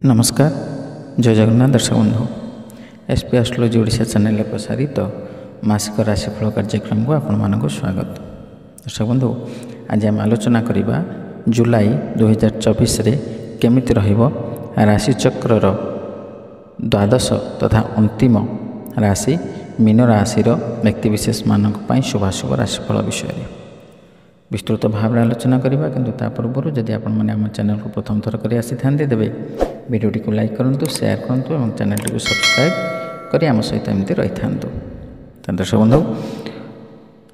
नमस्कार जय जगन्नाथ दर्शक बंधु एसपी एस्ट्रोलॉजी ओडिशा चैनल प्रसारित मासिक राशिफल कार्यक्रम को आपण स्वागत। दर्शक बंधु आज आम आलोचना करवा जुलाई 2024 रे केमिति रहिबो राशिचक्रर द्वादश तथा अंतिम राशि मीन राशि व्यक्तिविशेष मानक पई शुभाशुभ राशिफल विषय विस्तृत भाव आलोचना करवा। किंतु ता पूर्व जदि आपण माने आम चैनल को प्रथम थर कर आसी थांते देबे वीडियोटी को लाइक करूँ शेयर करूँ और चैनल को सब्सक्राइब करी आम सहित एमती रही था। दर्शक बंधु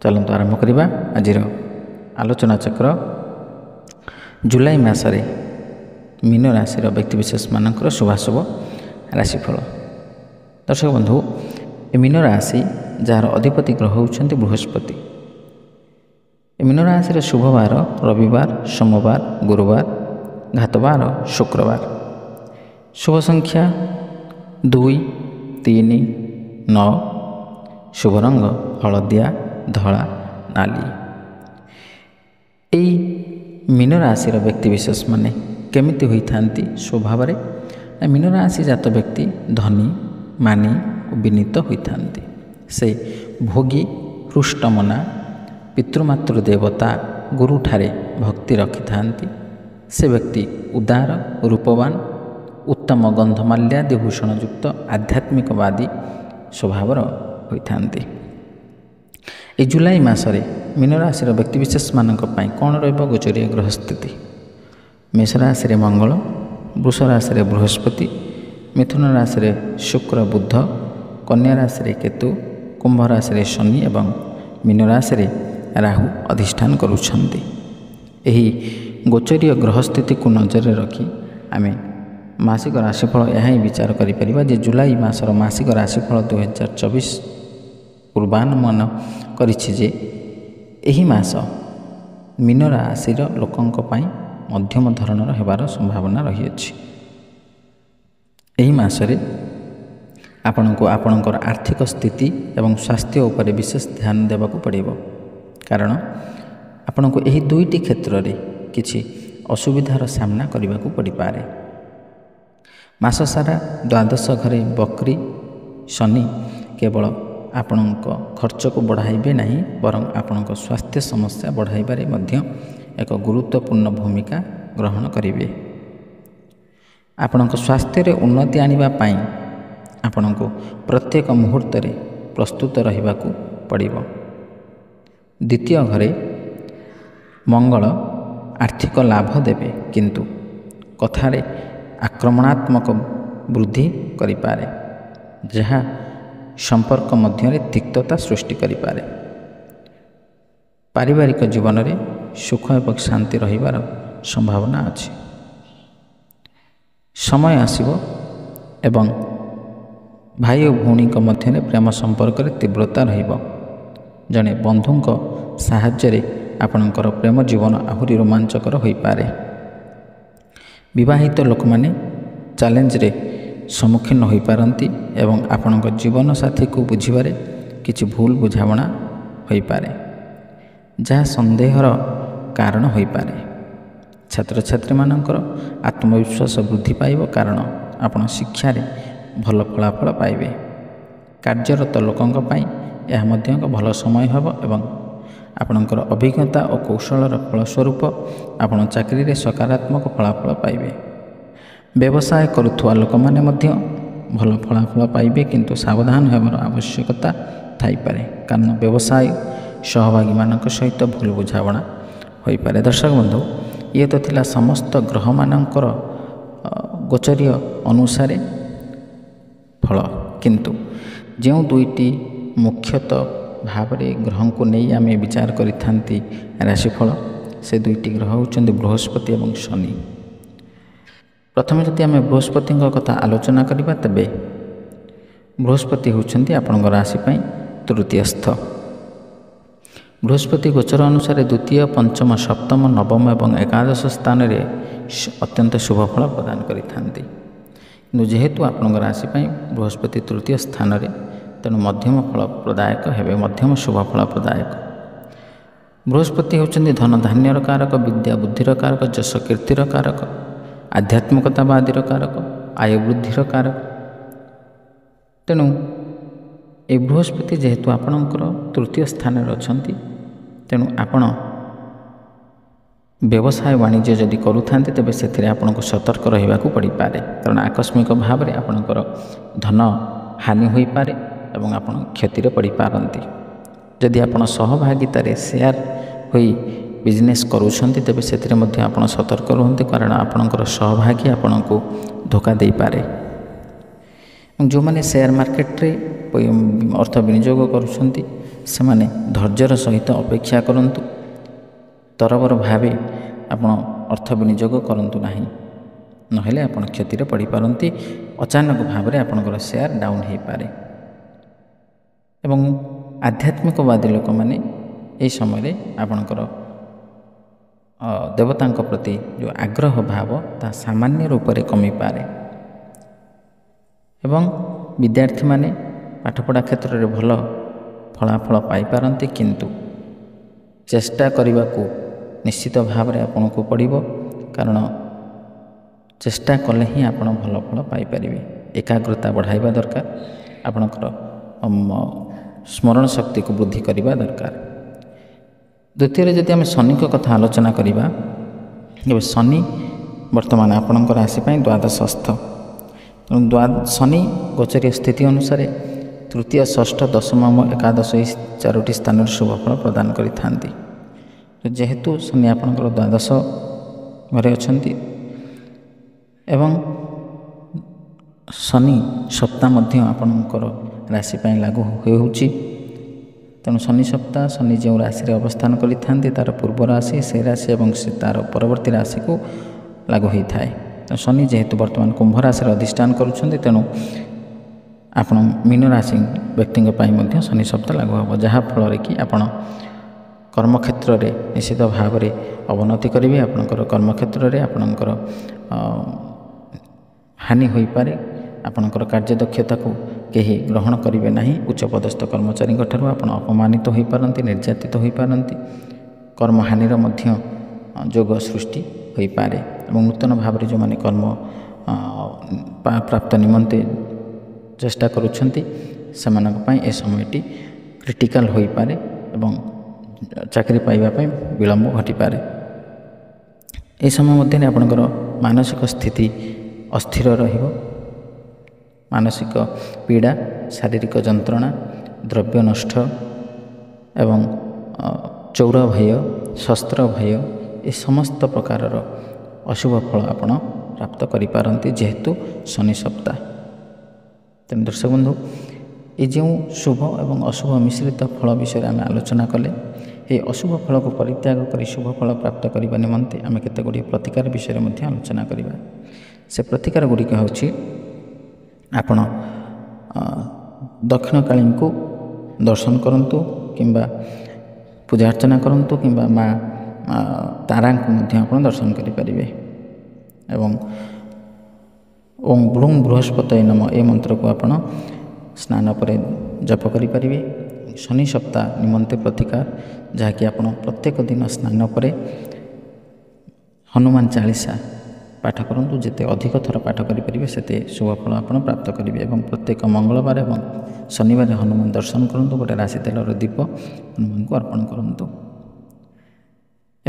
चलतु आरंभ करवा आज आलोचना चक्र जुलाई मासरे मीन राशि व्यक्तिविशेष मानकर शुभाशुभ राशिफल। दर्शक बंधु मीन राशि जार अधिपति ग्रह होउछन्ति बृहस्पति। मीन राशि शुभवार रविवार सोमवार गुरुवार घातवार शुक्रवार। शुभ संख्या 2, 3, 9। शुभ रंग हलदिया धला नाली। यही मीन राशि व्यक्तिविशेष माने केमिति होई थांती स्वभाव रे मीन राशि जात व्यक्ति धनी मानी विनीत होई थांती। से भोगी हृष्टमना पितृमातृ देवता गुरु ठारे भक्ति रखि थांती। से व्यक्ति उदार रूपवान उत्तम गंधमाल्यादि भूषणयुक्त आध्यात्मिकवादी स्वभावर होइथांती। ए जुलाई मासरे मीन राशि व्यक्तिविशेष मानक पई कोन रहबो गोचरीय ग्रह स्थिति। मेष राशि मंगल, वृष राशि बृहस्पति, मिथुन राशि शुक्र बुध, कन्या राशि केतु, कुंभ राशि शनि एवं मीन राशि राहु अधिष्ठान करुछन्ति। एही गोचरीय ग्रह स्थिति को नजर रखी आमे मासिक राशिफल यह विचार करिपरिबा जे जुलाई मासर मासिक राशिफल 2024 पूर्वानुमान करिछि जे एही मास मीन राशिर लोकंक पई मध्यम धरणर हेबार संभावना रही अछि। एही मासरे आपनको आपणकर आर्थिक स्थिति एवं स्वास्थ्य उपर विशेष ध्यान देबाकू पड़िबो। कारण आपनको एही दुईटी क्षेत्र रे किछि असुविधार सामना करने पड़ पारे। मास सारा द्वादश घरे बकरी शनि केवल आपण खर्च को बढ़ाइबे नहीं बरं आपण स्वास्थ्य समस्या बढ़ाइबारे मध्य एक गुरुत्वपूर्ण भूमिका ग्रहण करिवे। आपण स्वास्थ्य रे उन्नति आनिबा पई आपण प्रत्येक मुहूर्त रे प्रस्तुत रहिबाकू पड़िबो। द्वितीय घरे मंगल आर्थिक लाभ देवे किंतु कथारे आक्रमणात्मक वृद्धि करिपारे जहाँ संपर्क मध्य तिक्तता सृष्टि करिपारे। पारिवारिक जीवन में सुख एवं शांति रहिबार संभावना अछि। समय आसिबो एवं भाई और भौणी मध्य प्रेम संपर्क रे तीव्रता रहिबो। जने बंधुंक साहाय्य आपणकर प्रेम जीवन आहुरी रोमांचकर हो पारे। विवाहित लोक माने चैलेंज रे सम्मुखीन हो पारंती एवं आपणकर जीवन साथी को बुझिबारे किछि भूल बुझावणा हो पारे जहाँ संदेहर कारण हो पारे। छात्र छात्री मानकर आत्मविश्वास वृद्धि पाइब कारण आपण शिक्षा रे भल फलाफल पाइबे। कार्यरत लोकंक पई यह मध्य भल समय हब एवं आपणकर अभिज्ञता और कौशलर फलस्वरूप आपण चाकरी रे सकारात्मक फलाफल पाइबे। व्यवसाय करुवा लोक माने मध्य भल फलाफल पाइबे किंतु सावधान होबार आवश्यकता थाई पारे कारण व्यवसाय सहभागी मानक सहित भूल बुझावणा होई पारे। दर्शक बंधु ये तो थिला समस्त ग्रह मानकर गोचरीय अनुसार फल किंतु जो दुईटी मुख्यतः भाव ग्रह को नहीं आम विचार करिथांती राशिफल से दुईटी ग्रह होउछन्ति बृहस्पति और शनि। प्रथम जदि आम बृहस्पति कथा आलोचना करबा तबे बृहस्पति होउछन्ति आपन राशि पई तृतीयस्थ। बृहस्पति गोचर अनुसार द्वितीय पंचम सप्तम नवम और एकादश स्थान रे अत्यंत शुभ फल प्रदान करिथांती। किंतु जेहेतु आपन राशि पई बृहस्पति तृतीय स्थान रे तेणु मध्यम फल प्रदायक हेबे मध्यम शुभ फल प्रदायक। बृहस्पति होउछन्ति धन धान्यर कारक विद्या बुद्धिर कारक यश कीर्तिर कारक आध्यात्मिकतावादीर कारक ଆୟ ବୃଦ୍ଧିର କାରକ। ତେଣୁ ଏ ବୃହସ୍ପତି ଯେହେତୁ ଆପଣଙ୍କର ତୃତୀୟ ସ୍ଥାନରେ ଅଛନ୍ତି, ତେଣୁ ଆପଣ ବ୍ୟବସାୟ ବାଣିଜ୍ୟ ଯଦି କରୁଥାନ୍ତି ତେବେ ସେଥିରେ ଆପଣଙ୍କୁ ସତର୍କ ରହିବାକୁ ପଡ଼ିପାରେ, କାରଣ ଆକସ୍ମିକ ଭାବରେ ଆପଣଙ୍କର ଧନ ହାନି ହୋଇପାରେ ଏବଂ ଆପଣ କ୍ଷତିରେ ପଡ଼ିପାରନ୍ତି। ଯଦି ଆପଣ ସହଭାଗିତାରେ ସେୟାର ହୋଇ ବିଜନେସ୍ କରୁଛନ୍ତି ତେବେ ସେଥିରେ ମଧ୍ୟ ଆପଣ ସତର୍କ ରୁହନ୍ତୁ, କାରଣ ଆପଣଙ୍କର ସହଭାଗୀ ଆପଣଙ୍କୁ ଧୋକା ଦେଇପାରେ। ଯେଉଁମାନେ ସେୟାର ମାର୍କେଟରେ ଅର୍ଥ ବିନିଯୋଗ କରୁଛନ୍ତି ସେମାନେ ଧୈର୍ଯ୍ୟର ସହିତ ଅପେକ୍ଷା କରନ୍ତୁ। ତରବର ଭାବେ ଆପଣ ଅର୍ଥ ବିନିଯୋଗ କରନ୍ତୁ ନାହିଁ, ନହେଲେ ଆପଣ କ୍ଷତିରେ ପଡ଼ିପାରନ୍ତି। ଅଚାନକ ଭାବରେ ଆପଣଙ୍କର ସେୟାର ଡାଉନ୍ ହୋଇପାରେ। ଏବଂ ଆଧ୍ୟାତ୍ମିକବାଦୀ ଲୋକମାନେ ଏହି ସମୟରେ ଆପଣଙ୍କର ଦେବତାଙ୍କ ପ୍ରତି ଯେଉଁ ଆଗ୍ରହ ଭାବ ତାହା ସାମାନ୍ୟ ରୂପରେ କମିପାରେ। ଏବଂ ବିଦ୍ୟାର୍ଥୀମାନେ ପାଠପଢ଼ା କ୍ଷେତ୍ରରେ ଭଲ ଫଳାଫଳ ପାଇପାରନ୍ତି, କିନ୍ତୁ ଚେଷ୍ଟା କରିବାକୁ ନିଶ୍ଚିତ ଭାବରେ ଆପଣଙ୍କୁ ପଡ଼ିବ, କାରଣ ଚେଷ୍ଟା କଲେ ହିଁ ଆପଣ ଭଲ ଫଳ ପାଇପାରିବେ। ଏକାଗ୍ରତା ବଢ଼ାଇବା ଦରକାର, ଆପଣଙ୍କର ସ୍ମରଣ ଶକ୍ତିକୁ ବୃଦ୍ଧି କରିବା ଦରକାର। ଦ୍ୱିତୀୟରେ ଯଦି ଆମେ ଶନିଙ୍କ କଥା ଆଲୋଚନା କରିବା, ତେବେ ଶନି ବର୍ତ୍ତମାନ ଆପଣଙ୍କ ରାଶି ପାଇଁ ଦ୍ୱାଦଶସ୍ଥ। ତେଣୁ ଶନି ଗୋଚରୀୟ ସ୍ଥିତି ଅନୁସାରେ ତୃତୀୟ, ଷଷ୍ଠ, ଦଶମ ଏବଂ ଏକାଦଶ ଏହି 4ଟି ସ୍ଥାନରେ ଶୁଭଫଳ ପ୍ରଦାନ କରିଥାନ୍ତି। ଯେହେତୁ ଶନି ଆପଣଙ୍କର ଦ୍ୱାଦଶ ଘରେ ଅଛନ୍ତି ଏବଂ ଶନି ସପ୍ତାହ ମଧ୍ୟ ଆପଣଙ୍କର ରାଶି ପାଇଁ ଲାଗୁ ହେଉଛି, ତେଣୁ ଶନି ସପ୍ତାହ ଶନି ଯେଉଁ ରାଶିରେ ଅବସ୍ଥାନ କରିଥାନ୍ତି ତା'ର ପୂର୍ବ ରାଶି, ସେ ରାଶି ଏବଂ ସେ ତା'ର ପରବର୍ତ୍ତୀ ରାଶିକୁ ଲାଗୁ ହୋଇଥାଏ। ଶନି ଯେହେତୁ ବର୍ତ୍ତମାନ କୁମ୍ଭ ରାଶିରେ ଅଧିଷ୍ଠାନ କରୁଛନ୍ତି, ତେଣୁ ଆପଣ ମୀନ ରାଶି ବ୍ୟକ୍ତିଙ୍କ ପାଇଁ ମଧ୍ୟ ଶନି ସପ୍ତାହ ଲାଗୁ ହେବ, ଯାହାଫଳରେ କି ଆପଣ କର୍ମକ୍ଷେତ୍ରରେ ନିଶ୍ଚିତ ଭାବରେ ଅବନତି କରିବେ। ଆପଣଙ୍କର କର୍ମକ୍ଷେତ୍ରରେ ଆପଣଙ୍କର ହାନି ହୋଇପାରେ। ଆପଣଙ୍କର କାର୍ଯ୍ୟଦକ୍ଷତାକୁ କେହି ଗ୍ରହଣ କରିବେ ନାହିଁ। ଉଚ୍ଚପଦସ୍ଥ କର୍ମଚାରୀଙ୍କ ଠାରୁ ଆପଣ ଅପମାନିତ ହୋଇପାରନ୍ତି, ନିର୍ଯାତିତ ହୋଇପାରନ୍ତି। କର୍ମହାନିର ମଧ୍ୟ ଯୋଗ ସୃଷ୍ଟି ହୋଇପାରେ ଏବଂ ନୂତନ ଭାବରେ ଯେଉଁମାନେ କର୍ମ ପ୍ରାପ୍ତ ନିମନ୍ତେ ଚେଷ୍ଟା କରୁଛନ୍ତି ସେମାନଙ୍କ ପାଇଁ ଏ ସମୟଟି କ୍ରିଟିକାଲ୍ ହୋଇପାରେ ଏବଂ ଚାକିରି ପାଇବା ପାଇଁ ବିଳମ୍ବ ଘଟିପାରେ। ଏହି ସମୟ ମଧ୍ୟରେ ଆପଣଙ୍କର ମାନସିକ ସ୍ଥିତି ଅସ୍ଥିର ରହିବ। ମାନସିକ ପୀଡ଼ା, ଶାରୀରିକ ଯନ୍ତ୍ରଣା, ଦ୍ରବ୍ୟ ନଷ୍ଟ ଏବଂ ଚୌର ଭୟ, ଶସ୍ତ୍ର ଭୟ ଏ ସମସ୍ତ ପ୍ରକାରର ଅଶୁଭ ଫଳ ଆପଣ ପ୍ରାପ୍ତ କରିପାରନ୍ତି, ଯେହେତୁ ଶନି ସପ୍ତାହ। ତେଣୁ ଦର୍ଶକ ବନ୍ଧୁ, ଏ ଯେଉଁ ଶୁଭ ଏବଂ ଅଶୁଭ ମିଶ୍ରିତ ଫଳ ବିଷୟରେ ଆମେ ଆଲୋଚନା କଲେ, ଏହି ଅଶୁଭ ଫଳକୁ ପରିତ୍ୟାଗ କରି ଶୁଭ ଫଳ ପ୍ରାପ୍ତ କରିବା ନିମନ୍ତେ ଆମେ କେତେ ଗୁଡ଼ିଏ ପ୍ରତିକାର ବିଷୟରେ ମଧ୍ୟ ଆଲୋଚନା କରିବା। ସେ ପ୍ରତିକାର ଗୁଡ଼ିକ ହେଉଛି, ଆପଣ ଦକ୍ଷିଣକାଳୀଙ୍କୁ ଦର୍ଶନ କରନ୍ତୁ କିମ୍ବା ପୂଜା ଅର୍ଚ୍ଚନା କରନ୍ତୁ, କିମ୍ବା ମା ତାରାଙ୍କୁ ମଧ୍ୟ ଆପଣ ଦର୍ଶନ କରିପାରିବେ। ଏବଂ ଓಂ ବ୍ଲୁଂ ବୃହସ୍ପତୟେ ନମଃ ଏ ମନ୍ତ୍ରକୁ ଆପଣ ସ୍ନାନ ପରେ ଜପ କରିପାରିବେ। ଶନି ସପ୍ତାହ ନିମନ୍ତେ ପ୍ରତିକାର, ଯାହାକି ଆପଣ ପ୍ରତ୍ୟେକ ଦିନ ସ୍ନାନ ପରେ ହନୁମାନ ଚାଳିଶା ପାଠ କରନ୍ତୁ। ଯେତେ ଅଧିକ ଥର ପାଠ କରିପାରିବେ ସେତେ ଶୁଭ ଫଳ ଆପଣ ପ୍ରାପ୍ତ କରିବେ। ଏବଂ ପ୍ରତ୍ୟେକ ମଙ୍ଗଳବାର ଏବଂ ଶନିବାର ହନୁମାନ ଦର୍ଶନ କରନ୍ତୁ। ଗୋଟେ ରାଶି ତେଲର ଦୀପ ହନୁମାନଙ୍କୁ ଅର୍ପଣ କରନ୍ତୁ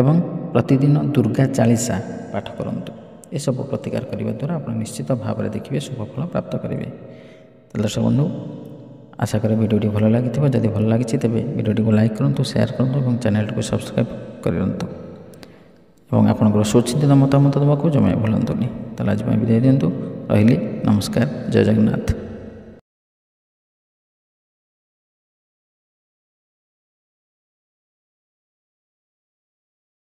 ଏବଂ ପ୍ରତିଦିନ ଦୁର୍ଗା ଚାଳିଶା ପାଠ କରନ୍ତୁ। ଏସବୁ ପ୍ରତିକାର କରିବା ଦ୍ୱାରା ଆପଣ ନିଶ୍ଚିତ ଭାବରେ ଦେଖିବେ ଶୁଭ ଫଳ ପ୍ରାପ୍ତ କରିବେ। ଦର୍ଶକ ବନ୍ଧୁ, ଆଶା କରେ ଭିଡ଼ିଓଟି ଭଲ ଲାଗିଥିବ। ଯଦି ଭଲ ଲାଗିଛି ତେବେ ଭିଡ଼ିଓଟିକୁ ଲାଇକ୍ କରନ୍ତୁ, ସେୟାର କରନ୍ତୁ ଏବଂ ଚ୍ୟାନେଲଟିକୁ ସବସ୍କ୍ରାଇବ୍ କରନ୍ତୁ ଏବଂ ଆପଣଙ୍କର ସୁଚିନ୍ତିତ ମତାମତ ଦେବାକୁ ଜମା ଭୁଲନ୍ତୁନି। ତାହେଲେ ଆଜି ପାଇଁ ବିଦାୟ ଦିଅନ୍ତୁ। ରହିଲି, ନମସ୍କାର, ଜୟ ଜଗନ୍ନାଥ।